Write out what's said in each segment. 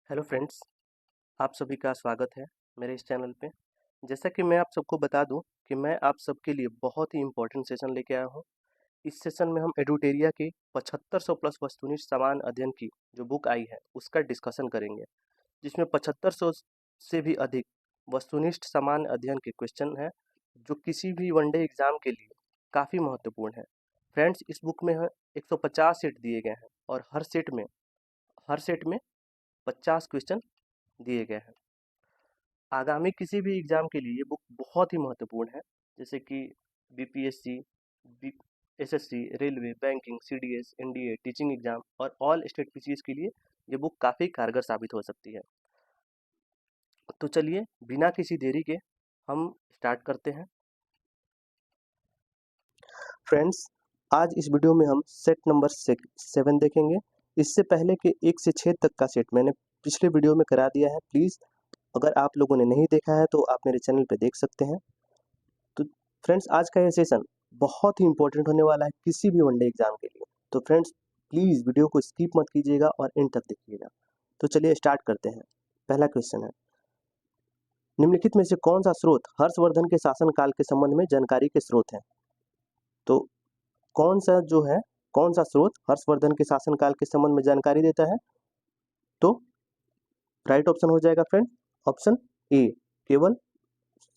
Hello friends, आप सभी का स्वागत है मेरे इस चैनल पे। जैसा कि मैं आप सबको बता दूं कि मैं आप सबके लिए बहुत ही इम्पोर्टेंट सेशन लेके आया हूं। इस सेशन में हम एडुटेरिया के 7500 प्लस वस्तुनिष्ठ समान अध्ययन की जो बुक आई है उसका डिस्कशन करेंगे, जिसमें 7500 से भी अधिक वस्तुनिष्ठ समान अध्ययन के क्वेश्चन हैं जो किसी भी वनडे एग्जाम के लिए काफ़ी महत्वपूर्ण है। फ्रेंड्स, इस बुक में 150 सेट दिए गए हैं और हर सेट में 50 क्वेश्चन दिए गए हैं। आगामी किसी भी एग्जाम के लिए ये बुक बहुत ही महत्वपूर्ण है, जैसे कि BPSC, SSC, railway, banking, CDS, NDA, teaching exam और ऑल स्टेट पीसीएस के लिए ये बुक काफ़ी कारगर साबित हो सकती है। तो चलिए बिना किसी देरी के हम स्टार्ट करते हैं। फ्रेंड्स, आज इस वीडियो में हम सेट नंबर 7 देखेंगे। इससे पहले के 1 से 6 तक का सेट मैंने पिछले वीडियो में करा दिया है। प्लीज़ अगर आप लोगों ने नहीं देखा है तो आप मेरे चैनल पे देख सकते हैं। तो फ्रेंड्स, आज का ये सेशन बहुत ही इंपॉर्टेंट होने वाला है किसी भी वनडे एग्जाम के लिए। तो फ्रेंड्स, प्लीज़ वीडियो को स्किप मत कीजिएगा और एंड तक देखिएगा। तो चलिए स्टार्ट करते हैं। पहला क्वेश्चन है, निम्नलिखित में से कौन सा स्रोत हर्षवर्धन के शासनकाल के संबंध में जानकारी के स्रोत है? तो कौन सा स्रोत हर्षवर्धन के शासनकाल के संबंध में जानकारी देता है? तो राइट ऑप्शन हो जाएगा फ्रेंड ऑप्शन ए, केवल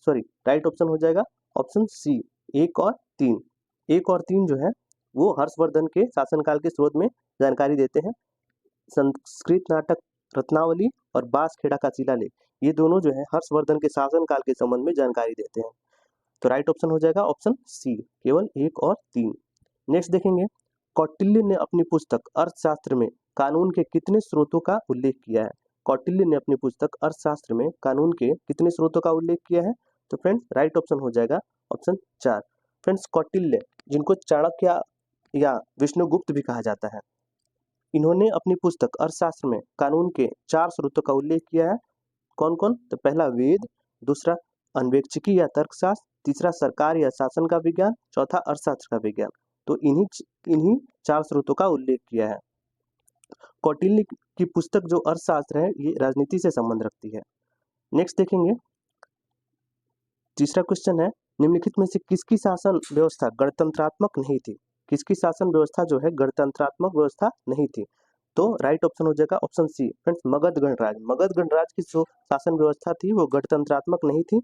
राइट ऑप्शन हो जाएगा ऑप्शन सी, 1 और 3। 1 और 3 जो है वो हर्षवर्धन के शासनकाल के स्रोत में जानकारी देते हैं। संस्कृत नाटक रत्नावली और बांसखेड़ा का शिलालेख, ये दोनों जो है हर्षवर्धन के शासनकाल के संबंध में जानकारी देते हैं। तो राइट ऑप्शन हो जाएगा ऑप्शन सी, केवल 1 और 3। नेक्स्ट देखेंगे, कौटिल्य ने अपनी पुस्तक अर्थशास्त्र में कानून के कितने स्रोतों का उल्लेख किया है? कौटिल्य ने अपनी पुस्तक अर्थशास्त्र में कानून के कितने स्रोतों का उल्लेख किया है? तो फ्रेंड्स, राइट ऑप्शन हो जाएगा ऑप्शन 4। फ्रेंड्स, कौटिल्य, जिनको चाणक्य या विष्णुगुप्त भी कहा जाता है, इन्होंने अपनी पुस्तक अर्थशास्त्र में कानून के 4 स्रोतों का उल्लेख किया है। कौन कौन? तो पहला वेद, दूसरा अन्वेक्षिकी या तर्कशास्त्र, तीसरा सरकार या शासन का विज्ञान, चौथा अर्थशास्त्र का विज्ञान। तो इन्हीं 4 स्रोतों का उल्लेख किया है। कौटिल्य की पुस्तक जो अर्थशास्त्र है ये राजनीति से संबंध रखती है। नेक्स्ट देखेंगे, तीसरा क्वेश्चन है, निम्नलिखित में से किसकी शासन व्यवस्था गणतंत्रात्मक नहीं थी? किसकी शासन व्यवस्था जो है गणतंत्रात्मक व्यवस्था नहीं थी? तो राइट ऑप्शन हो जाएगा ऑप्शन सी, फ्रेंड्स, मगध गणराज। मगध गणराज की जो शासन व्यवस्था थी वो गणतंत्रात्मक नहीं थी।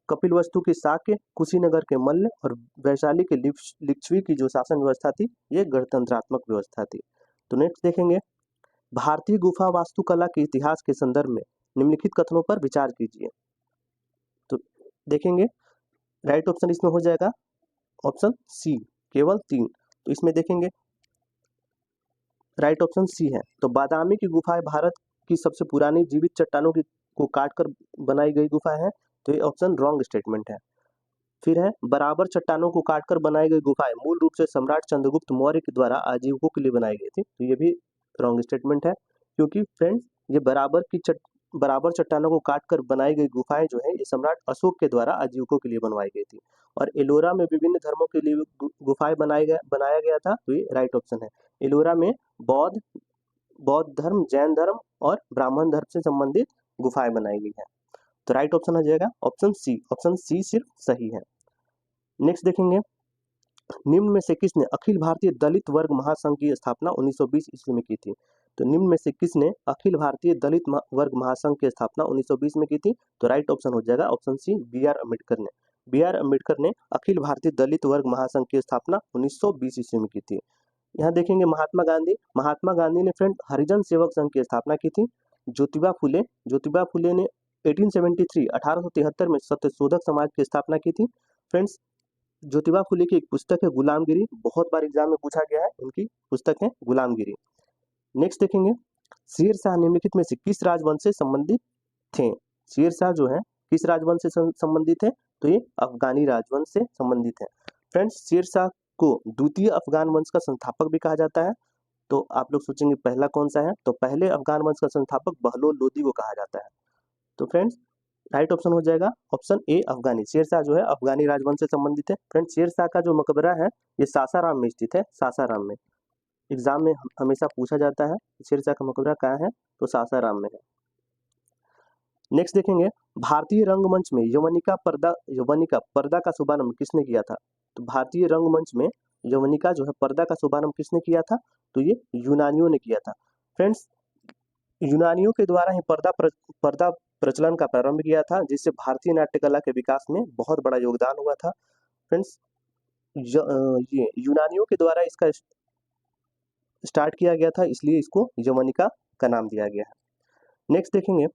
कपिलवस्तु के शाक्य, कुशीनगर के मल्ल और वैशाली के लिच्छवी की जो शासन व्यवस्था थी ये गणतंत्रात्मक व्यवस्था थी। तो नेक्स्ट देखेंगे, भारतीय गुफा वास्तुकला के इतिहास के संदर्भ में निम्नलिखित कथनों पर विचार कीजिए। तो देखेंगे, राइट ऑप्शन इसमें हो जाएगा ऑप्शन सी, केवल 3। तो इसमें देखेंगे राइट ऑप्शन सी है। तो बादामी की गुफाएं भारत की सबसे पुरानी जीवित चट्टानों की को काटकर बनाई गई गुफा है। तो ये ऑप्शन रॉन्ग स्टेटमेंट है। फिर है, बराबर चट्टानों को काटकर बनाई गई गुफाएं मूल रूप से सम्राट चंद्रगुप्त मौर्य के द्वारा आजीविकों के लिए बनाई गई थी। तो ये भी रॉन्ग स्टेटमेंट है, क्योंकि फ्रेंड्स ये बराबर चट्टानों को काटकर बनाई गई गुफाएं जो है ये सम्राट अशोक के द्वारा आजीविकों के लिए बनवाई गई थी। और एलोरा में विभिन्न धर्मों के लिए गुफाएं बनाया गया था। तो ये राइट ऑप्शन है। एलोरा में बौद्ध बौद्ध धर्म, जैन धर्म और ब्राह्मण धर्म से संबंधित गुफाएं बनाई गई है। तो राइट ऑप्शन हो जाएगा ऑप्शन सी। ऑप्शन सी सिर्फ सही है। नेक्स्ट देखेंगे, निम्न में से किसने अखिल भारतीय दलित वर्ग महासंघ की स्थापना 1920 ईस्वी में की थी? तो निम्न में से किसने अखिल भारतीय दलित वर्ग महासंघ की स्थापना 1920 में की थी? तो राइट ऑप्शन हो जाएगा option C, B R Ambedkar ने। बी आर अम्बेडकर ने अखिल भारतीय दलित वर्ग महासंघ की स्थापना 1920 ईस्वी में की थी। यहाँ देखेंगे महात्मा गांधी ने फ्रेंड हरिजन सेवक संघ की स्थापना की थी। ज्योतिबा फुले ने 1873 में सत्यशोधक समाज की स्थापना की थी। फ्रेंड्स, ज्योतिबा फुले की एक पुस्तक है गुलामगिरी, बहुत बार एग्जाम में पूछा गया है, उनकी पुस्तक है गुलामगिरी। नेक्स्ट देखेंगे, शेरशाह निम्नलिखित में से किस राजवंश से संबंधित थे? शेरशाह जो है किस राजवंश से संबंधित है? तो ये अफगानी राजवंश से संबंधित है। फ्रेंड्स, शेरशाह को द्वितीय अफगान वंश का संस्थापक भी कहा जाता है। तो आप लोग सोचेंगे पहला कौन सा है? तो पहले अफगान वंश का संस्थापक बहलोल लोदी को कहा जाता है। तो फ्रेंड्स, राइट ऑप्शन हो जाएगा ऑप्शन ए, अफगानी। शेरशाह जो है अफगानी राजवंश से संबंधित है। फ्रेंड्स, शेरशाह का जो मकबरा है ये सासाराम में स्थित है। सासाराम में एग्जाम में हमेशा पूछा जाता है शेरशाह का मकबरा कहाँ है? तो सासाराम में है। नेक्स्ट देखेंगे भारतीय रंगमंच में यवनिका पर्दा का शुभारंभ किसने किया था? तो भारतीय रंगमंच में यवनिका जो है पर्दा का शुभारंभ किसने किया था? तो ये यूनानियों ने किया था। फ्रेंड्स, यूनानियों के द्वारा ही पर्दा प्रचलन का प्रारंभ किया था, जिससे भारतीय नाट्य कला के विकास में बहुत बड़ा योगदान हुआ था। फ्रेंड्स, ये यूनानियों के द्वारा इसका स्टार्ट किया गया था, इसलिए इसको यवनिका का नाम दिया गया है। नेक्स्ट देखेंगे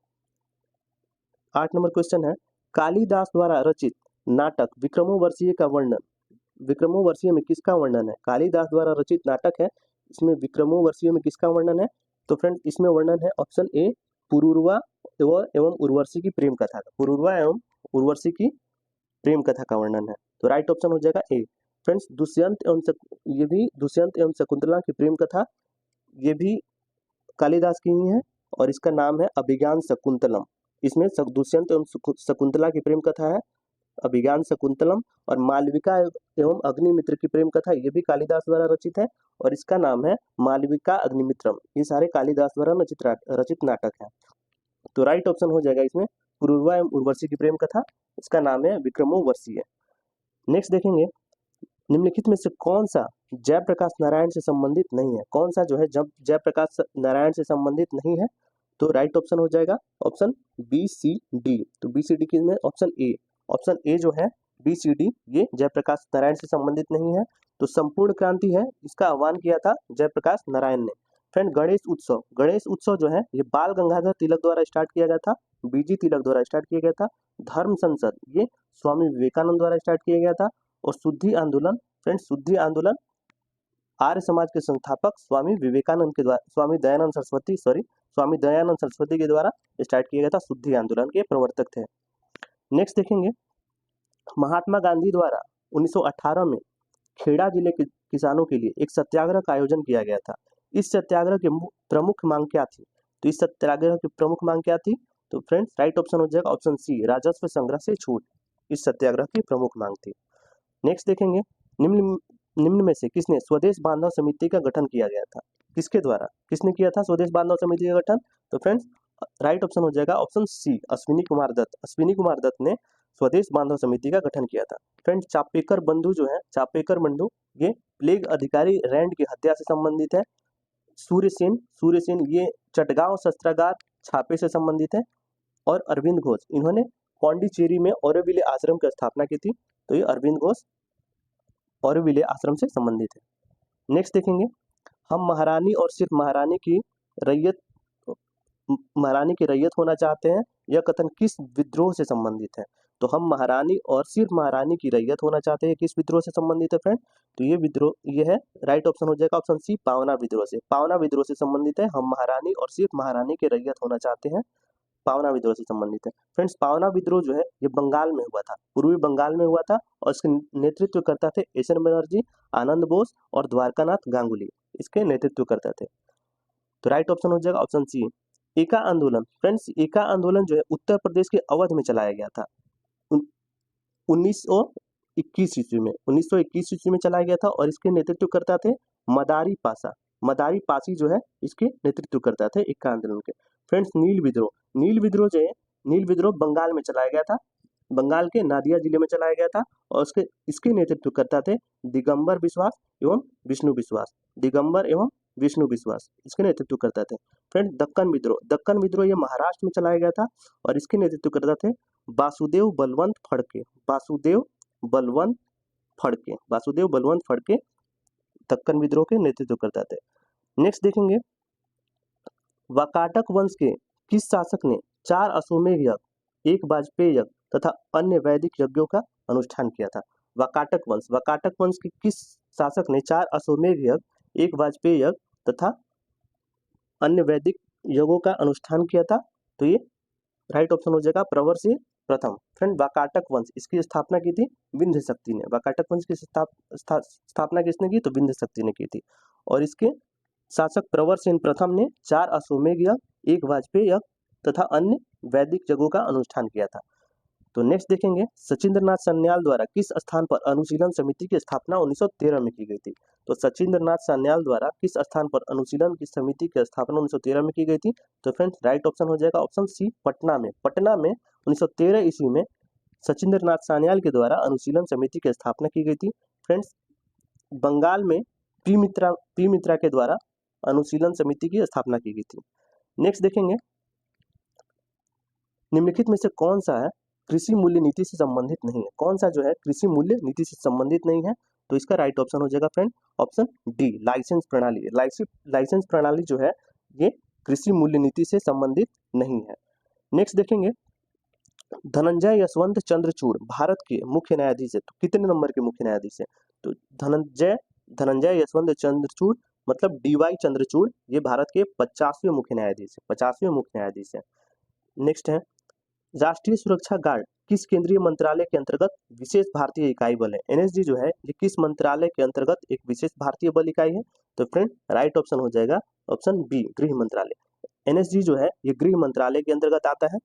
8 नंबर क्वेश्चन है, कालिदास द्वारा रचित नाटक विक्रमोर्वशीय का वर्णन, विक्रमोर्वशीय में किसका वर्णन है? कालिदास द्वारा रचित नाटक है, इसमें विक्रमोर्वशीय में किसका वर्णन है? तो फ्रेंड इसमें वर्णन है ऑप्शन ए पुरूरवा एवं उर्वशी की प्रेम कथा का, पुरूरवा एवं उर्वशी की प्रेम कथा का वर्णन है। तो राइट ऑप्शन हो जाएगा ए। फ्रेंड्स, ये भी दुष्यंत एवं शकुंतला की प्रेम कथा, ये भी कालिदास की ही है और इसका नाम है अभिज्ञान शकुंतलम। इसमें दुष्यंत एवं शकुंतला की प्रेम कथा है अभिज्ञान शकुंतलम, और मालविका एवं अग्निमित्र की प्रेम कथा, ये भी कालिदास द्वारा रचित है और इसका नाम है मालविका अग्निमित्रम। ये सारे कालिदास द्वारा रचित नाटक है। तो राइट ऑप्शन हो जाएगा इसमें पुरूरवा एवं उर्वशी की प्रेम कथा, इसका नाम है विक्रमोर्वशीय। नेक्स्ट देखेंगे निम्नलिखित में से कौन सा जयप्रकाश नारायण से संबंधित नहीं है? कौन सा जो है जयप्रकाश नारायण से संबंधित नहीं है? तो राइट ऑप्शन हो जाएगा ऑप्शन बी सी डी। तो बी सी डी की में ऑप्शन ए जो है बी सी डी, ये जयप्रकाश नारायण से संबंधित नहीं है। तो संपूर्ण क्रांति है, इसका आह्वान किया था जयप्रकाश नारायण ने। फ्रेंड, गणेश उत्सव जो है ये बाल गंगाधर तिलक द्वारा स्टार्ट किया गया था, बीजी तिलक द्वारा स्टार्ट किया गया था। धर्म संसद ये स्वामी विवेकानंद द्वारा स्टार्ट किया गया था। और शुद्धि आंदोलन, फ्रेंड्स शुद्धि आंदोलन आर्य समाज के संस्थापक स्वामी दयानंद सरस्वती के द्वारा स्टार्ट किया गया था। शुद्धि आंदोलन के प्रवर्तक थे। नेक्स्ट देखेंगे महात्मा गांधी द्वारा 1918 में खेड़ा जिले के किसानों के लिए एक सत्याग्रह का आयोजन किया गया था। इस सत्याग्रह की प्रमुख मांग क्या थी? तो इस सत्याग्रह की प्रमुख मांग क्या थी? तो फ्रेंड्स राइट ऑप्शन हो जाएगा ऑप्शन सी, राजस्व संग्रह से छूट, इस सत्याग्रह की प्रमुख मांग थी। नेक्स्ट देखेंगे निम्न में से किसने स्वदेश बांधव समिति का गठन किया गया था? किसके द्वारा, किसने किया था स्वदेश बांधव समिति का गठन? तो फ्रेंड्स राइट ऑप्शन हो जाएगा ऑप्शन सी, अश्विनी कुमार दत्त। अश्विनी कुमार दत्त ने स्वदेश बांधव समिति का गठन किया था। फ्रेंड्स, चापेकर बंधु ये प्लेग अधिकारी रैंड की हत्या से संबंधित है। सूर्यसेन ये चटगांव शस्त्रागार छापे से संबंधित है। और अरविंद घोष, इन्होंने पौंडीचेरी में ऑरोविले आश्रम की स्थापना की थी। तो ये अरविंद घोष ऑरोविले आश्रम से संबंधित है। नेक्स्ट देखेंगे हम महारानी और सिर्फ महारानी की रैयत होना चाहते हैं, यह कथन किस विद्रोह से संबंधित है? तो हम महारानी और सिर्फ महारानी की रैयत होना चाहते हैं, किस विद्रोह से संबंधित है फ्रेंड? तो ये विद्रोह ये है, राइट ऑप्शन हो जाएगा ऑप्शन सी, पावना विद्रोह से। पावना विद्रोह से संबंधित है, हम महारानी और सिर्फ महारानी की रैयत होना चाहते हैं, पावना विद्रोह से संबंधित है। फ्रेंड्स, पावना विद्रोह जो है ये बंगाल में हुआ था, पूर्वी बंगाल में हुआ था और इसके नेतृत्व करता थे एस एन बनर्जी, आनंद बोस और द्वारकानाथ गांगुली, इसके नेतृत्व करते थे। तो राइट ऑप्शन हो जाएगा ऑप्शन सी, एका आंदोलन। फ्रेंड्स, एका आंदोलन जो है उत्तर प्रदेश के अवध में चलाया गया था 1921 ईस्वी में चलाया गया था और इसके नेतृत्व करता थे मदारी पासी जो है इसके नेतृत्व करता थे एका आंदोलन के। फ्रेंड्स, नील विद्रोह बंगाल में चलाया गया था, बंगाल के नादिया जिले में चलाया गया था और इसके नेतृत्व करता थे दिगंबर एवं विष्णु विश्वास, इसके नेतृत्व करता थे। फ्रेंड, दक्कन विद्रोह ये महाराष्ट्र में चलाया गया था और इसके नेतृत्व करता थे वासुदेव बलवंत फड़के दक्कन विद्रोह के नेतृत्व करता थे। नेक्स्ट देखेंगे वाकाटक वंश के किस शासक ने 4 अश्वमेध यज्ञ, 1 वाजपेयी यज्ञ तथा अन्य वैदिक यज्ञों का अनुष्ठान किया था? वाकाटक वंश के किस शासक ने 4 अश्वमेध यज्ञ, 1 वाजपेयी यज्ञ तथा अन्य वैदिक यज्ञों का अनुष्ठान किया था? तो ये राइट ऑप्शन हो जाएगा प्रवर्षि प्रथम। फ्रेंड, वाकाटक वंश इसकी स्थापना की थी विंध्य शक्ति ने। वाकाटक वंश की स्थापना किसने की? तो विंध्य शक्ति ने की थी और इसके शासक प्रवरसेन प्रथम ने 4 अश्वमेध यज्ञ, 1 वाजपेयी यज्ञ तथा अन्य वैदिक यज्ञों का अनुष्ठान किया था। तो नेक्स्ट देखेंगे सचिंद्रनाथ सान्याल द्वारा किस स्थान पर अनुशीलन समिति की स्थापना 1913 में की गई थी। तो सचिंद्रनाथ सान्याल द्वारा किस स्थान पर अनुशीलन की समिति की स्थापना 1913 में की गई थी। तो फ्रेंड्स राइट ऑप्शन हो जाएगा ऑप्शन सी पटना में। पटना में 1913 ईस्वी में सचिंद्रनाथ सान्याल के द्वारा अनुशीलन समिति की स्थापना की गई थी। फ्रेंड्स बंगाल में पी मित्रा के द्वारा अनुशीलन समिति की स्थापना की गई थी। नेक्स्ट देखेंगे निम्नलिखित में से कौन सा है कृषि मूल्य नीति से संबंधित नहीं है। कौन सा जो है कृषि मूल्य नीति से संबंधित नहीं है। तो इसका राइट ऑप्शन हो जाएगा फ्रेंड ऑप्शन डी लाइसेंस प्रणाली। लाइसेंस प्रणाली जो है ये कृषि मूल्य नीति से संबंधित नहीं है। नेक्स्ट देखेंगे धनंजय यशवंत चंद्रचूड़ भारत के मुख्य न्यायाधीश है। तो कितने नंबर के मुख्य न्यायाधीश है। तो धनंजय यशवंत चंद्रचूड़ मतलब डीवाई चंद्रचूड़ ये भारत के 50वें मुख्य न्यायाधीश है। 50वें मुख्य न्यायाधीश है। नेक्स्ट है राष्ट्रीय सुरक्षा गार्ड किस केंद्रीय मंत्रालय के अंतर्गत विशेष भारतीय इकाई बल है। एनएसजी जो है ये किस मंत्रालय के अंतर्गत एक विशेष भारतीय बल इकाई है। तो फ्रेंड राइट ऑप्शन हो जाएगा ऑप्शन बी गृह मंत्रालय। एनएसजी जो है ये गृह मंत्रालय के अंतर्गत आता है।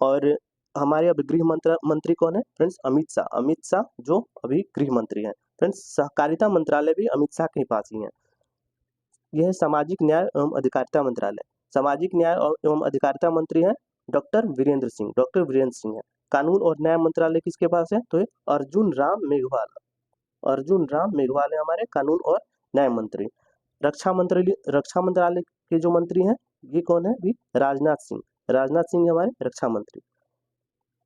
और हमारे अब गृह मंत्री कौन है फ्रेंड्स अमित शाह। अमित शाह जो अभी गृह मंत्री है। फ्रेंड्स सहकारिता मंत्रालय भी अमित शाह के पास ही है। यह सामाजिक न्याय एवं अधिकारिता मंत्रालय। सामाजिक न्याय एवं अधिकारिता मंत्री है डॉक्टर वीरेंद्र सिंह है। कानून और न्याय मंत्रालय किसके पास है। तो अर्जुन राम मेघवाल है हमारे कानून और न्याय मंत्री। रक्षा मंत्रालय के जो मंत्री हैं ये कौन है भी राजनाथ सिंह हमारे रक्षा मंत्री।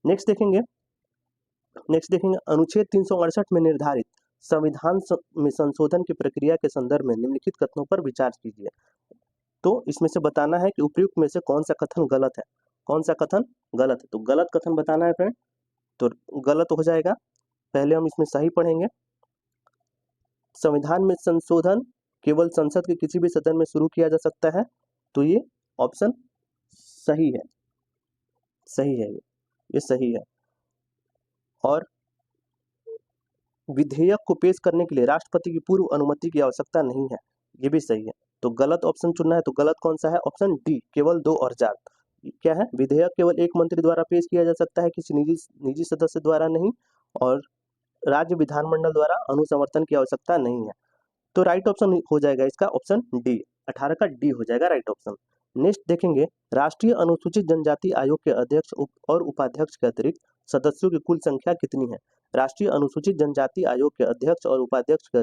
नेक्स्ट देखेंगे अनुच्छेद 368 में निर्धारित संविधान में संशोधन की प्रक्रिया के संदर्भ में निम्नलिखित कथनों पर विचार कीजिए। तो इसमें से बताना है कि उपयुक्त में से कौन सा कथन गलत है। कौन सा कथन गलत है। तो गलत कथन बताना है फ्रेंड। तो गलत हो जाएगा। पहले हम इसमें सही पढ़ेंगे। संविधान में संशोधन केवल संसद के किसी भी सदन में शुरू किया जा सकता है। तो ये ऑप्शन सही है। ये सही है। और विधेयक को पेश करने के लिए राष्ट्रपति की पूर्व अनुमति की आवश्यकता नहीं है। ये भी सही है। तो गलत ऑप्शन चुनना है। तो गलत कौन सा है ऑप्शन डी केवल 2 और 4 क्या है। विधेयक केवल एक मंत्री द्वारा पेश किया जा सकता है किसी निजी सदस्य द्वारा नहीं। और राज्य विधानमंडल द्वारा अनुसमर्थन की आवश्यकता नहीं है। तो राइट ऑप्शन हो जाएगा इसका ऑप्शन डी 18 का डी हो जाएगा राइट ऑप्शन। नेक्स्ट देखेंगे राष्ट्रीय अनुसूचित जनजाति आयोग के अध्यक्ष और उपाध्यक्ष के अतिरिक्त सदस्यों की कुल संख्या कितनी है। राष्ट्रीय अनुसूचित जनजाति आयोग के अध्यक्ष और उपाध्यक्ष के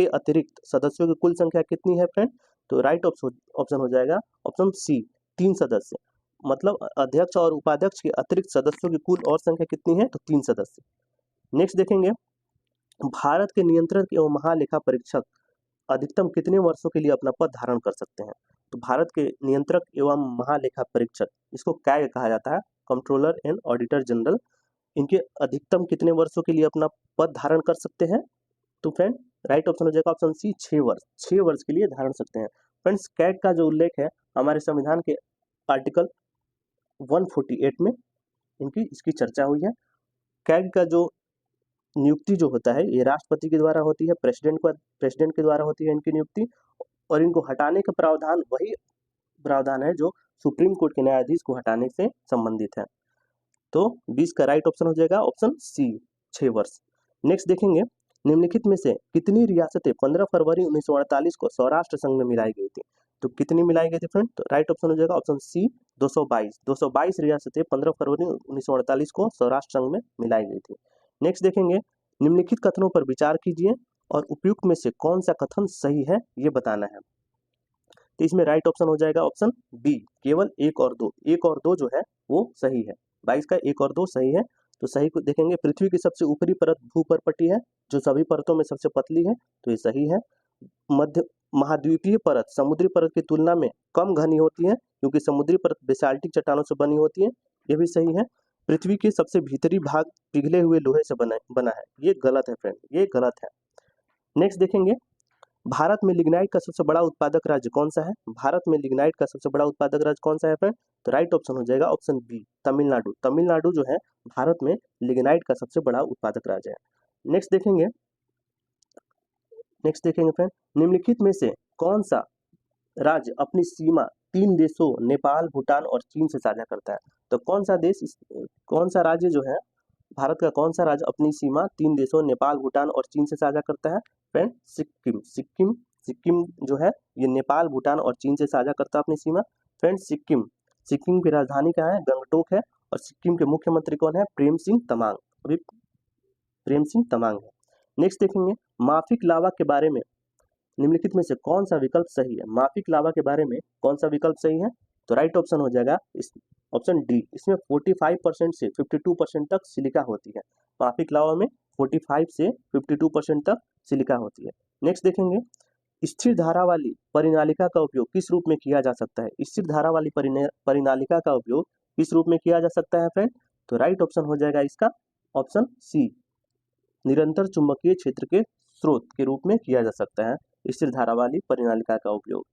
अतिरिक्त सदस्यों की कुल संख्या कितनी है फ्रेंड। तो राइट ऑप्शन हो जाएगा ऑप्शन सी 3 सदस्य। मतलब अध्यक्ष और उपाध्यक्ष के अतिरिक्त सदस्यों की कुल और संख्या कितनी है तो 3 सदस्य। नेक्स्ट देखेंगे भारत के नियंत्रक एवं महालेखा परीक्षक अधिकतम कितने वर्षों के लिए अपना पद धारण कर सकते हैं। तो भारत के नियंत्रक एवं महालेखा परीक्षक इसको कैग कहा जाता है कंट्रोलर एंड ऑडिटर जनरल। इनके अधिकतम कितने वर्षों के लिए अपना पद धारण कर सकते हैं। तो फ्रेंड राइट ऑप्शन हो जाएगा ऑप्शन सी 6 वर्ष के लिए धारण सकते हैं। फ्रेंड्स कैग का जो उल्लेख है हमारे संविधान के आर्टिकल 148 में इसकी चर्चा हुई है। कैग का जो नियुक्ति जो होता है ये राष्ट्रपति के द्वारा होती है। प्रेसिडेंट के द्वारा होती है इनकी नियुक्ति। और इनको हटाने का प्रावधान वही प्रावधान है जो सुप्रीम कोर्ट के न्यायाधीश को हटाने से संबंधित है। तो 20 का राइट ऑप्शन हो जाएगा ऑप्शन सी 6 वर्ष। नेक्स्ट देखेंगे निम्नलिखित में से कितनी रियासतें 15 फरवरी 1948 को सौराष्ट्र संघ में मिलाई गई थी। तो कितनी मिलाई गई थी फ्रेंड। तो राइट ऑप्शन हो जाएगा ऑप्शन सी 222 रियासतें 15 फरवरी 1948 को सौराष्ट्र संघ में मिलाई गई थी। नेक्स्ट देखेंगे निम्नलिखित कथनों पर विचार कीजिए और उपयुक्त में से कौन सा कथन सही है ये बताना है। तो इसमें राइट ऑप्शन हो जाएगा ऑप्शन बी केवल 1 और 2। 1 और 2 जो है वो सही है। 22 का 1 और 2 सही है। तो सही को देखेंगे पृथ्वी की सबसे ऊपरी परत भूपर्पटी है जो सभी परतों में सबसे पतली है। तो ये सही है। मध्य महाद्वीपीय परत समुद्री परत की तुलना में कम घनी होती है क्योंकि समुद्री परत बेसाल्टिक चट्टानों से बनी होती है। ये भी सही है। पृथ्वी के सबसे भीतरी भाग पिघले हुए लोहे से बना है। ये गलत है फ्रेंड। ये गलत है। नेक्स्ट देखेंगे भारत में लिग्नाइट का सबसे बड़ा उत्पादक राज्य कौन सा है। भारत में लिग्नाइट का सबसे बड़ा उत्पादक राज्य कौन सा है फ्रेंड। तो राइट ऑप्शन हो जाएगा ऑप्शन बी तमिलनाडु। तमिलनाडु जो है भारत में लिग्नाइट का सबसे बड़ा उत्पादक राज्य है। नेक्स्ट देखेंगे फ्रेंड निम्नलिखित में से कौन सा राज्य अपनी सीमा 3 देशों नेपाल भूटान और चीन से साझा करता है। तो कौन सा राज्य जो है भारत का कौन सा राज्य अपनी सीमा 3 देशों नेपाल, भूटान और चीन से साझा करता है? फ्रेंड सिक्किम। सिक्किम जो है ये नेपाल, भूटान और चीन से साझा करता है अपनी सीमा। फ्रेंड सिक्किम की राजधानी क्या है? गंगटोक है। और सिक्किम के मुख्यमंत्री कौन है? प्रेम सिंह तमांग। अभी प्रेम सिंह तमांग है। नेक्स्ट देखेंगे माफिक लावा के बारे में निम्नलिखित में से कौन सा विकल्प सही है? माफिक लावा के बारे में कौन सा विकल्प सही है? तो राइट ऑप्शन हो जाएगा इस ऑप्शन डी। इसमें 45% से 52% तक सिलिका होती है। माफिक लावा में 45 से 52% तक सिलिका होती है। नेक्स्ट देखेंगे स्थिर धारा वाली परिनालिका का उपयोग किस रूप में किया जा सकता है? स्थिर धारा वाली परिनालिका का उपयोग किस रूप में किया जा सकता है फ्रेंड? तो राइट ऑप्शन हो जाएगा इसका ऑप्शन सी, निरंतर चुंबकीय क्षेत्र के स्रोत के रूप में किया जा सकता है स्थिर धारा वाली परिनालिका का उपयोग।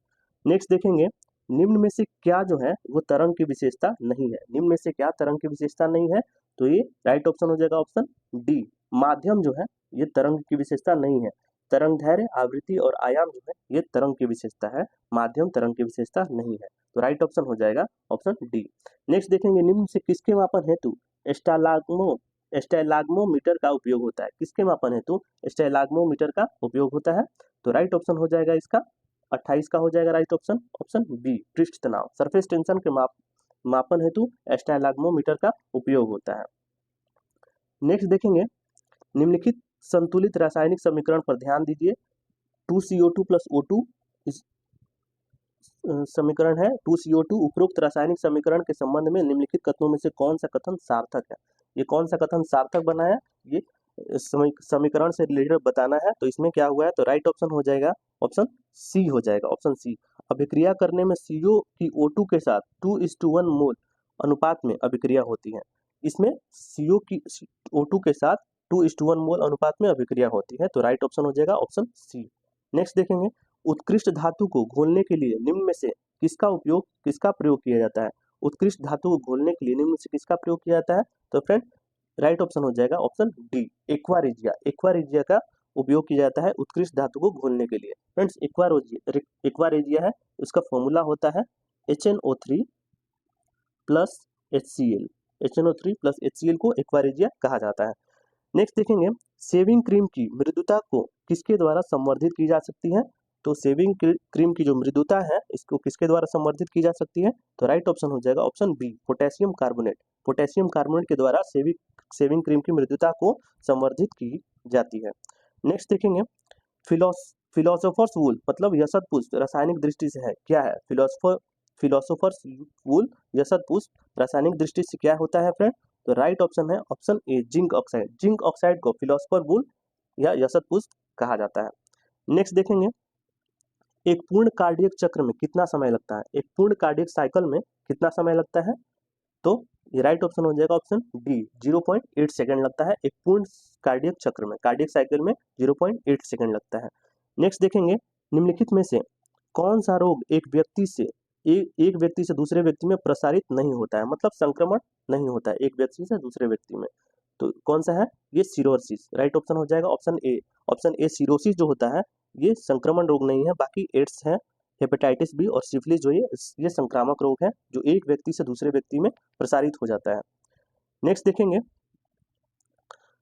नेक्स्ट देखेंगे निम्न में से क्या जो है वो तरंग की विशेषता नहीं है? निम्न में से क्या तरंग की विशेषता नहीं है? तो ये राइट ऑप्शन हो जाएगा ऑप्शन डी, माध्यम जो है ये तरंग की विशेषता नहीं है। तरंग दैर्घ्य, आवृत्ति और आयाम जो है ये तरंग की विशेषता है, माध्यम तरंग की विशेषता नहीं है। तो राइट ऑप्शन हो जाएगा ऑप्शन डी। नेक्स्ट देखेंगे निम्न से किसके मापन हेतु स्टाइलाग्मोमीटर का उपयोग होता है? किसके मापन हेतु स्टाइलाग्मोमीटर का उपयोग होता है? तो राइट ऑप्शन हो जाएगा इसका 28 का हो जाएगा राइट ऑप्शन, ऑप्शन बी, पृष्ठ तनाव, सरफेस टेंशन के मापन हेतु स्टाइलाग्मोमीटर का उपयोग होता है। नेक्स्ट देखेंगे निम्नलिखित संतुलित रासायनिक समीकरण पर ध्यान दीजिए। 2CO2 + O2 इस समीकरण है 2CO2। उपरोक्त रासायनिक समीकरण के संबंध में निम्नलिखित कथनों में से कौन सा कथन सार्थक है? ये कौन सा कथन सार्थक बना है? ये समीकरण से रिलेटेड बताना है। तो इसमें क्या हुआ है? तो राइट ऑप्शन हो जाएगा ऑप्शन सी हो जाएगा, ऑप्शन सी। अभिक्रिया करने में CO की O2 के साथ 2:1 मोल अनुपात में अभिक्रिया होती है। इसमें CO की O2 के साथ 2:1 मोल अनुपात में अभिक्रिया होती है। तो राइट ऑप्शन हो जाएगा ऑप्शन सी। नेक्स्ट देखेंगे उत्कृष्ट धातु को घोलने के लिए निम्न में से किसका प्रयोग किया जाता है? उत्कृष्ट धातु को घोलने के लिए निम्न में से किसका प्रयोग किया जाता है? तो फ्रेंड राइट ऑप्शन हो जाएगा ऑप्शन डी, एक्वारेजिया का उपयोग किया जाता है उत्कृष्ट धातु को घोलने के लिए। फ्रेंड्स एक्वारेजिया है, उसका फॉर्मूला होता है HNO3 + HCl। HNO3 + HCl को एक्वारेजिया कहा जाता है। नेक्स्ट देखेंगे शेविंग क्रीम की मृदुता को किसके द्वारा संवर्धित की जा सकती है? तो शेविंग क्रीम की जो मृदुता है इसको किसके द्वारा संवर्धित की जा सकती है? तो राइट ऑप्शन हो जाएगा option B, potassium carbonate. Potassium carbonate के द्वारा शेविंग क्रीम की मृदुता को संवर्धित की जाती है। नेक्स्ट देखेंगे फिलोसोफर्स वूल मतलब यशत पुष्प रासायनिक दृष्टि से है क्या है? फिलोसोफर्स वूल यशत पुष्प रासायनिक दृष्टि से क्या होता है फ्रेंड? तो राइट ऑप्शन है option A, zinc oxide. Zinc oxide को फिलोसोफर वूल या यशत पुष्प कहा जाता है। नेक्स्ट देखेंगे एक पूर्ण कार्डियक चक्र में कितना समय लगता है? एक पूर्ण कार्डियक साइकिल में कितना समय लगता है? तो ये राइट ऑप्शन हो जाएगा ऑप्शन डी, 0.8 सेकंड लगता है एक पूर्ण कार्डियक चक्र में, कार्डियक साइकिल में 0.8 सेकंड लगता है। नेक्स्ट देखेंगे निम्नलिखित में से कौन सा रोग एक व्यक्ति से दूसरे व्यक्ति में प्रसारित नहीं होता है, मतलब संक्रमण नहीं होता है एक व्यक्ति से दूसरे व्यक्ति में? तो कौन सा है? ये सिरोसिस। राइट ऑप्शन हो जाएगा option A. Option A cirrhosis जो होता है ये संक्रमण रोग नहीं है, बाकी एड्स है, हेपेटाइटिस बी और सिफिलिस जो ये संक्रामक रोग है जो एक व्यक्ति से दूसरे व्यक्ति में प्रसारित हो जाता है। नेक्स्ट देखेंगे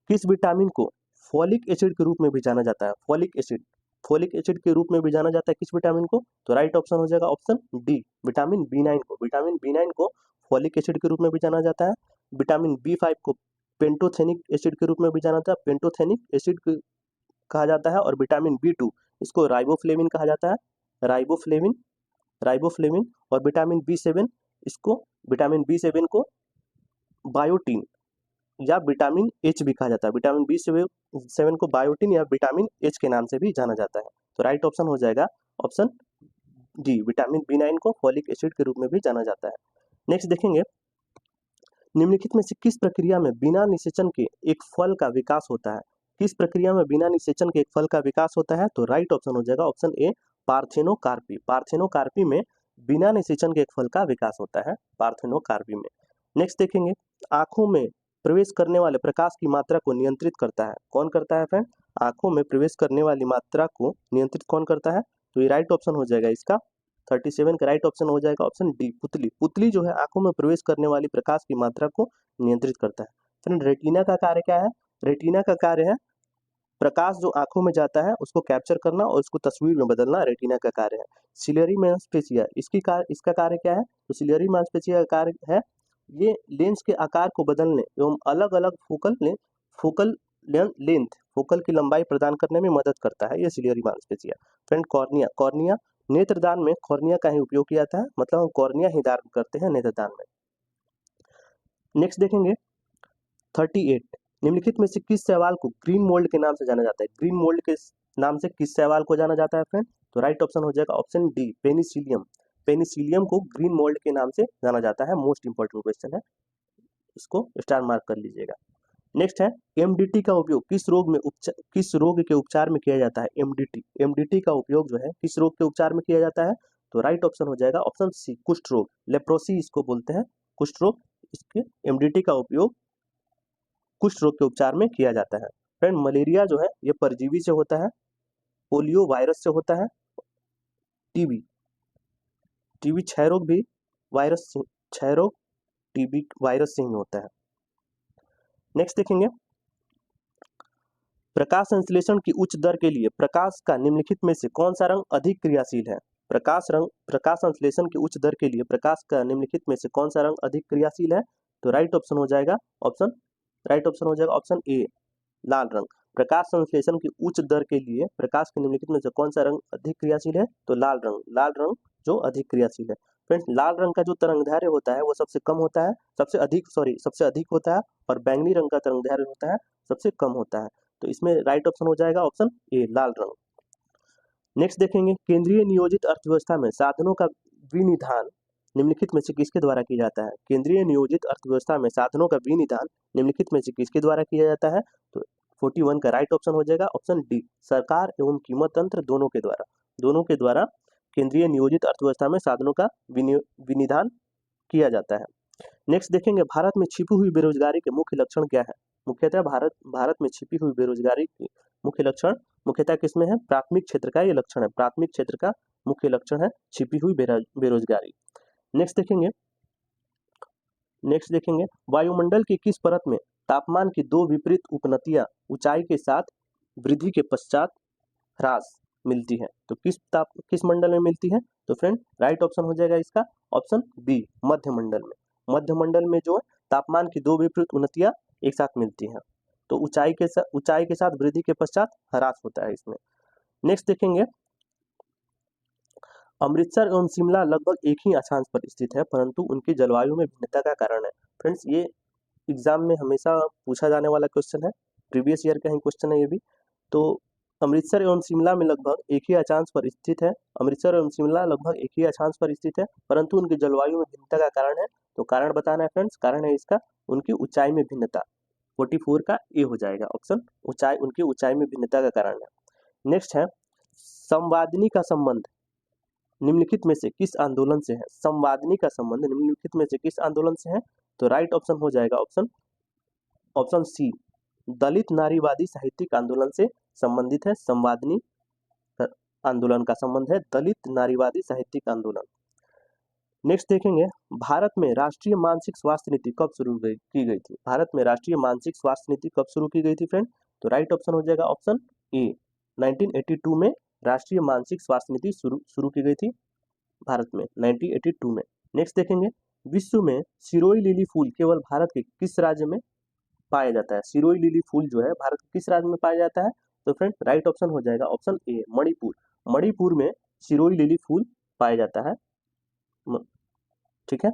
किस विटामिन को फॉलिक एसिड के रूप में भी जाना जाता है? फॉलिक एसिड के रूप में भी जाना जाता है किस विटामिन को? तो राइट ऑप्शन हो जाएगा ऑप्शन डी, विटामिन B9 को। विटामिन B9 को फॉलिक एसिड के रूप में भी जाना जाता है। विटामिन B5 को पेंटोथेनिक एसिड के रूप में भी जाना जाता है, पेंटोथेनिक एसिड कहा जाता है। और विटामिन B2 इसको राइबोफ्लेविन कहा जाता है, राइबोफ्लेविन। और विटामिन B7 को बायोटीन या विटामिन H भी कहा जाता है। विटामिन B7 को बायोटीन या विटामिन H के नाम से भी जाना जाता है। तो राइट ऑप्शन हो जाएगा ऑप्शन डी, विटामिन B9 को फॉलिक एसिड के रूप में भी जाना जाता है। नेक्स्ट देखेंगे निम्नलिखित में से किस प्रक्रिया में बिना निषेचन के एक फल का विकास होता है? किस प्रक्रिया में बिना निषेचन के एक फल का विकास होता है? तो राइट ऑप्शन हो जाएगा ऑप्शन ए, पार्थेनोकार्पी। पार्थेनोकार्पी में बिना निषेचन के एक फल का विकास होता है, पार्थेनोकार्पी में। नेक्स्ट देखेंगे आंखों में प्रवेश करने वाले प्रकाश की मात्रा को नियंत्रित करता है, कौन करता है फ्रेंड? आंखों में प्रवेश करने वाली मात्रा को नियंत्रित कौन करता है? तो ये राइट ऑप्शन हो जाएगा इसका 37 का राइट ऑप्शन हो जाएगा ऑप्शन डी, पुतली। पुतली जो है आंखों में प्रवेश करने वाली प्रकाश की मात्रा को नियंत्रित करता है। फ्रेंड रेटिना का कार्य क्या है? रेटिना का कार्य है प्रकाश जो आंखों में जाता है उसको कैप्चर करना और उसको तस्वीर में बदलना रेटिना का कार्य है। सिलियरी मांसपेशिया इसका कार्य क्या है? तो सिलियरी मांसपेशिया का कार्य है ये लेंस के आकार को बदलने एवं अलग अलग फोकल की लंबाई प्रदान करने में मदद करता है ये सिलियरी मांसपेशिया। फ्रेंड कॉर्निया नेत्रदान में कॉर्निया का ही उपयोग किया जाता है, मतलब हम कॉर्निया ही धारण करते हैं नेत्रदान में। नेक्स्ट देखेंगे 38 निम्नलिखित में से किस शैवाल को ग्रीन मोल्ड के नाम से जाना जाता है? ग्रीन मोल्ड के नाम से किस शैवाल को जाना जाता है फ्रेंड? तो राइट ऑप्शन हो जाएगा ऑप्शन डी पेनिसिलियम। पेनिसिलियम को ग्रीन मोल्ड के नाम से जाना जाता है। मोस्ट इंपॉर्टेंट क्वेश्चन है, इसको स्टार मार्क कर लीजिएगा। नेक्स्ट है एमडीटी का उपयोग किस रोग के उपचार में किया जाता है? एमडीटी का उपयोग जो है किस रोग के उपचार में किया जाता है? तो राइट ऑप्शन हो जाएगा ऑप्शन सी कुष्ठ रोग, लेप्रोसी इसको बोलते हैं, कुष्ठ रोग। इसके एमडीटी का उपयोग कुष्ठ रोग के उपचार में किया जाता है। फ्रेंड मलेरिया जो है ये परजीवी से होता है, पोलियो वायरस से होता है, टीबी क्षय रोग भी टीबी वायरस से ही होता है। नेक्स्ट देखेंगे प्रकाश संश्लेषण की उच्च दर के लिए प्रकाश का निम्नलिखित में से कौन सा रंग अधिक क्रियाशील है? प्रकाश संश्लेषण की उच्च दर के लिए प्रकाश का निम्नलिखित में से कौन सा रंग अधिक क्रियाशील है? तो राइट ऑप्शन हो जाएगा ऑप्शन ए लाल रंग। प्रकाश संश्लेषण की उच्च दर के लिए प्रकाश के निम्नलिखित में से कौन सा रंग अधिक क्रियाशील है? तो लाल रंग जो अधिक क्रियाशील है। फ्रेंड्स लाल रंग का जो तरंगदैर्घ्य होता है वो सबसे अधिक होता है और बैंगनी रंग का तरंगदैर्घ्य होता है सबसे कम होता है। तो इसमें राइट ऑप्शन हो जाएगा ऑप्शन ए लाल रंग। नेक्स्ट देखेंगे केंद्रीय नियोजित अर्थव्यवस्था में साधनों का विनिधान निम्नलिखित में से किसके द्वारा किया जाता है? केंद्रीय नियोजित अर्थव्यवस्था में साधनों का विनिधान निम्नलिखित में से किसके द्वारा किया जाता है? तो 41 का राइट ऑप्शन हो जाएगा ऑप्शन डी सरकार एवं कीमत तंत्र दोनों के द्वारा केंद्रीय नियोजित अर्थव्यवस्था में साधनों का विनिधान किया जाता है। नेक्स्ट देखेंगे भारत में छिपी हुई बेरोजगारी के मुख्य लक्षण क्या है? मुख्यतः भारत में छिपी हुई बेरोजगारी के मुख्य लक्षण मुख्यतः किसमें है? प्राथमिक क्षेत्र का ये लक्षण है, प्राथमिक क्षेत्र का मुख्य लक्षण है छिपी हुई बेरोजगारी। नेक्स्ट देखेंगे वायुमंडल की किस परत में तापमान की दो विपरीत उपनतियां ऊंचाई के साथ वृद्धि के पश्चात ह्रास मिलती है? तो किस मंडल में मिलती है? तो फ्रेंड राइट ऑप्शन हो जाएगा इसका ऑप्शन बी मध्य मंडल में जो तापमान की दो विपरीत उन्नतियां एक साथ मिलती हैं, तो ऊंचाई के साथ वृद्धि के पश्चात ह्रास होता है इसमें। नेक्स्ट देखेंगे अमृतसर एवं शिमला लगभग एक ही अक्षांश पर स्थित है परंतु उनकी जलवायु में भिन्नता का कारण है। फ्रेंड्स ये एग्जाम में हमेशा पूछा जाने वाला क्वेश्चन है, प्रीवियस ईयर का ही क्वेश्चन है ये भी। तो अमृतसर एवं शिमला में लगभग एक ही अक्षांश पर स्थित है, परंतु उनकी जलवायु में भिन्नता का कारण है। तो कारण बताना है फ्रेंड्स, कारण है इसका उनकी ऊंचाई में भिन्नता। 44 का ए हो जाएगा ऑप्शन, उनकी ऊंचाई में भिन्नता का कारण है। नेक्स्ट है संवादिनी का संबंध निम्नलिखित में से किस आंदोलन से है? संवादिनी का संबंध निम्नलिखित में से किस आंदोलन से है? तो राइट ऑप्शन हो जाएगा ऑप्शन सी दलित नारीवादी साहित्यिक आंदोलन से संबंधित है। संवादिनी आंदोलन का संबंध है दलित नारीवादी साहित्यिक आंदोलन। नेक्स्ट देखेंगे भारत में राष्ट्रीय मानसिक स्वास्थ्य नीति कब शुरू की गई थी? भारत में राष्ट्रीय मानसिक स्वास्थ्य नीति कब शुरू की गई थी फ्रेंड? तो राइट ऑप्शन हो जाएगा ऑप्शन ए 1982 में राष्ट्रीय मानसिक स्वास्थ्य नीति शुरू की गई थी भारत में 1982 में। नेक्स्ट देखेंगे विश्व में सिरोई लिली फूल केवल भारत के किस राज्य में पाया जाता है? सिरोई लिली फूल जो है भारत के किस राज्य में पाया जाता है? तो फ्रेंड राइट ऑप्शन हो जाएगा ऑप्शन ए मणिपुर में सिरोई लिली फूल पाया जाता है। ठीक है,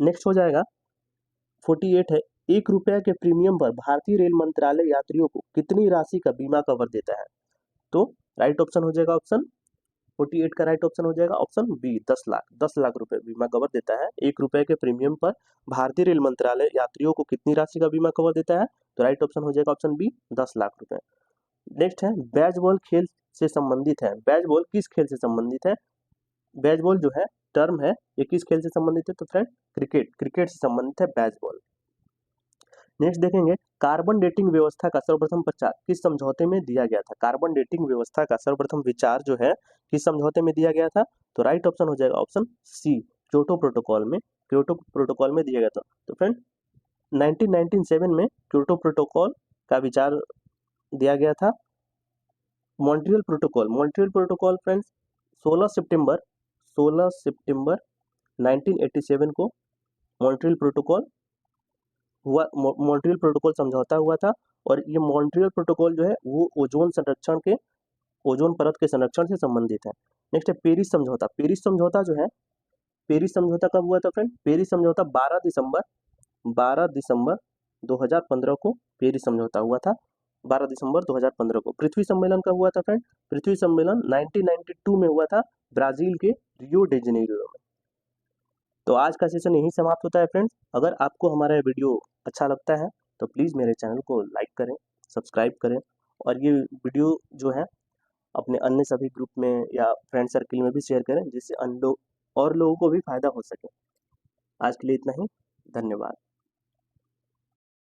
नेक्स्ट हो जाएगा 48 है 1 रुपये के प्रीमियम पर भारतीय रेल मंत्रालय यात्रियों को कितनी राशि का बीमा कवर देता है? तो राइट ऑप्शन हो जाएगा ऑप्शन 48 का राइट ऑप्शन हो जाएगा ऑप्शन बी 10 लाख रुपए बीमा कवर देता है। 1 रुपये के प्रीमियम पर भारतीय रेल मंत्रालय यात्रियों को कितनी राशि का बीमा कवर देता है? तो राइट ऑप्शन हो जाएगा ऑप्शन बी 10 लाख रुपए। नेक्स्ट है बेसबॉल खेल से संबंधित है, बेसबॉल किस खेल से संबंधित है? बेसबॉल जो है टर्म है ये किस खेल से संबंधित है? तो फ्रेंड क्रिकेट से संबंधित है बेसबॉल। नेक्स्ट देखेंगे कार्बन डेटिंग व्यवस्था का सर्वप्रथम प्रचार किस समझौते में दिया गया था? कार्बन डेटिंग व्यवस्था का सर्वप्रथम विचार जो है किस समझौते में दिया गया था? तो राइट ऑप्शन हो जाएगा ऑप्शन सी क्योटो प्रोटोकॉल में दिया गया था। तो फ्रेंड 1997 में क्योटो प्रोटोकॉल का विचार दिया गया था। मॉन्ट्रियल प्रोटोकॉल फ्रेंड्स 16 सितंबर 1987 को मॉन्ट्रियल प्रोटोकॉल समझौता हुआ था। और ये मॉन्ट्रियल प्रोटोकॉल जो है वो ओजोन परत के संरक्षण से संबंधित है। नेक्स्ट है पेरिस समझौता। पेरिस समझौता जो है, पेरिस समझौता कब हुआ था फ्रेंड? पेरिस समझौता 12 दिसंबर 2015 को पेरिस समझौता हुआ था। 12 दिसंबर 2015 को। पृथ्वी सम्मेलन कब हुआ था फ्रेंड? पृथ्वी सम्मेलन 1992 में हुआ था, ब्राजील के रियो डी जेनेरियो में। तो आज का सेशन यहीं समाप्त होता है फ्रेंड्स। अगर आपको हमारा वीडियो अच्छा लगता है तो प्लीज़ मेरे चैनल को लाइक करें, सब्सक्राइब करें, और ये वीडियो जो है अपने अन्य सभी ग्रुप में या फ्रेंड सर्किल में भी शेयर करें, जिससे अन्य लोगों को भी फायदा हो सके। आज के लिए इतना ही। धन्यवाद।